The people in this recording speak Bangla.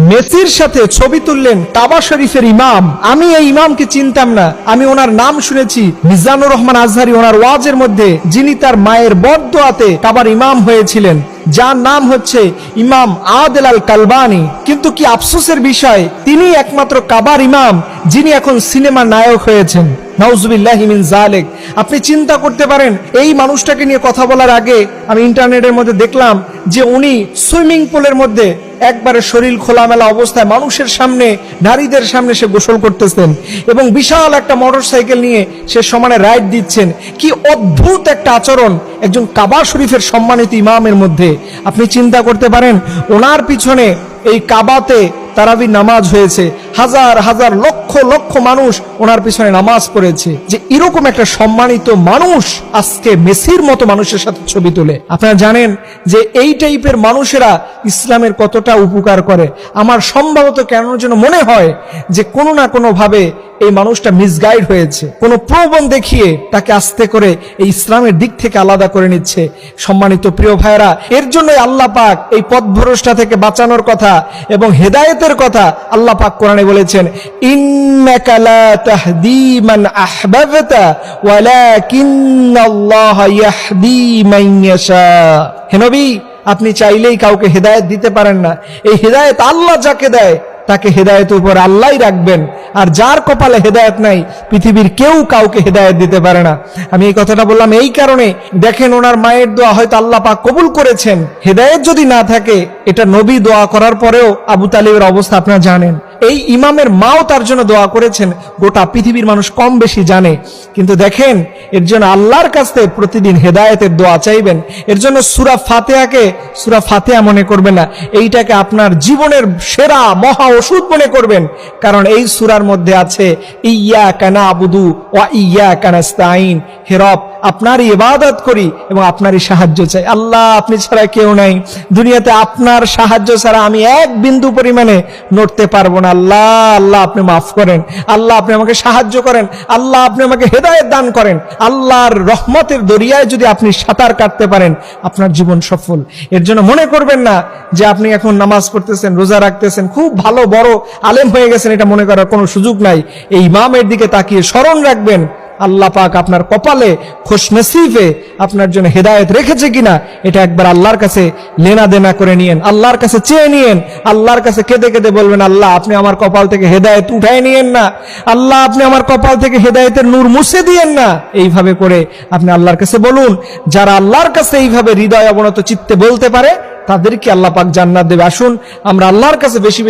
মেসির সাথে ছবি তুললেন কাবা শরীফের ইমাম। আমি এই ইমামকে চিনতাম না, আমি ওনার নাম শুনেছি মিজানুর রহমান আজহারি ওনার ওয়াজের মধ্যে, যিনি তার মায়ের বদদোয়াতে কাবার ইমাম হয়েছিলেন, যার নাম হচ্ছে ইমাম আদেল আল কালবানি। কিন্তু কি আফসোসের বিষয়, তিনি একমাত্র কাবার ইমাম যিনি এখন সিনেমার নায়ক হয়েছেন। নাউজুবিল্লাহি মিন যালিক। আপনি চিন্তা করতে পারেন, এই মানুষটাকে নিয়ে কথা বলার আগে আমি ইন্টারনেটের মধ্যে দেখলাম যে উনি সুইমিং পুলের মধ্যে একবারে শরীর খোলামেলা অবস্থায় মানুষের সামনে, নারীদের সামনে সে গোসল করতেছেন এবং বিশাল একটা মোটরসাইকেল নিয়ে সে সমানে রাইড দিচ্ছেন। কি অদ্ভুত একটা আচরণ একজন কাবা শরীফের সম্মানিত ইমামের মধ্যে। আপনি চিন্তা করতে পারেন, ওনার পিছনে এই কাবাতে তারাবি নামাজ হয়েছে, হাজার হাজার লক্ষ লক্ষ মানুষ ওনার পিছনে নামাজ পড়েছে। যে এরকম একটা সম্মানিত মানুষ আজকে মেসির মতো মানুষের সাথে ছবি তোলে। আপনারা জানেন যে এই টাইপের মানুষেরা ইসলামের কতটা উপকার করে। আমার সম্ভবত কেন যেন মনে হয় যে কোনো না কোনো ভাবে এই মানুষটা মিসগাইড হয়েছে, কোন প্রলোভন দেখিয়ে তাকে আস্তে করে এই ইসলামের দিক থেকে আলাদা করে নিচ্ছে। সম্মানিত প্রিয় ভাইরা, এর জন্যই আল্লাহ পাক এই পথভ্রষ্টা থেকে বাঁচানোর কথা এবং হেদায়েতের কথা আল্লাহ পাক কোরআনে বলেছেন, ইন্নাকা লা তাহদি মান আহবাবতা ওয়ালাকিন্নাল্লাহা ইয়াহদি মান ইয়াশা। হে নবী, আপনি চাইলেই কাউকে হেদায়েত দিতে পারেন না। এই হেদায়েত আল্লাহ যাকে দেয় তাকে হেদায়েতের উপর আল্লাহই রাখবেন, আর যার কপালে হেদায়েত নাই পৃথিবীর কেউ কাউকে হেদায়েত দিতে পারে না। আমি এই কথাটা বললাম এই কারণে, দেখেন ওনার মায়ের দোয়া হয়তো আল্লাহ পাক কবুল করেছেন। হেদায়েত যদি না থাকে, এটা নবী দোয়া করার পরেও আবু তালিবের অবস্থা আপনারা জানেন, এই ইমামের মাও তার জন্য দোয়া করেছেন, গোটা পৃথিবীর মানুষ কম বেশি জানে। কিন্তু দেখেন, এর জন্য আল্লাহর কাছে প্রতিদিন হেদায়েতের দোয়া চাইবেন। এর জন্য সূরা ফাতিহাকে সূরা ফাতিহা মনে করবেন না, এইটাকে আপনার জীবনের সেরা মহা ওষুধ মনে করবেন। কারণ এই সূরার মধ্যে আছে ইয়্যাকা না'বুদু ওয়া ইয়্যাকা নাস্তাঈন। হে রব, আপনারই ইবাদত করি এবং আপনারই সাহায্য চাই। আল্লাহ, আপনি ছাড়া কেউ নাই দুনিয়াতে, আপনার সাহায্য ছাড়া আমি এক বিন্দু পরিমাণে নড়তে পারবো না। আল্লাহ, আল্লাহ আপনি মাফ করেন, আল্লাহ আপনি আমাকে সাহায্য করেন, আল্লাহ আপনি আমাকে হেদায়েত দান করেন। আল্লাহর রহমতের দরিয়ায় যদি আপনি সাঁতার কাটতে পারেন, আপনার জীবন সফল। এর জন্য মনে করবেন না যে আপনি এখন নামাজ পড়তেছেন, রোজা রাখতেছেন, খুব ভালো বড় আলেম হয়ে গেছেন, এটা মনে করার কোনো সুযোগ নাই। এই ইমামের দিকে তাকিয়ে স্মরণ রাখবেন আল্লাহ পাক আপনার কপালে খুশনসিবে আপনার জন্য হেদায়েত রেখেছে কিনা, এটা একবার আল্লাহর কাছে লেনা দেনা করে নিয়েন, আল্লাহর কাছে চেয়ে নিয়েন, আল্লাহর কাছে কেঁদে কেঁদে বলবেন, আল্লাহ আপনি আমার কপাল থেকে হেদায়েত উঠায় নিয়েন না, আল্লাহ আপনি আমার কপাল থেকে হেদায়েতের নূর মুছে দিয়েন না। এইভাবে করে আপনি আল্লাহর কাছে বলুন। যারা আল্লাহর কাছে এইভাবে হৃদয় অবনত চিত্তে বলতে পারে, তাদেরকে আল্লাহ পাক জান্নাত দেবে। আসুন আমরা আল্লাহর কাছে বেশি বেশি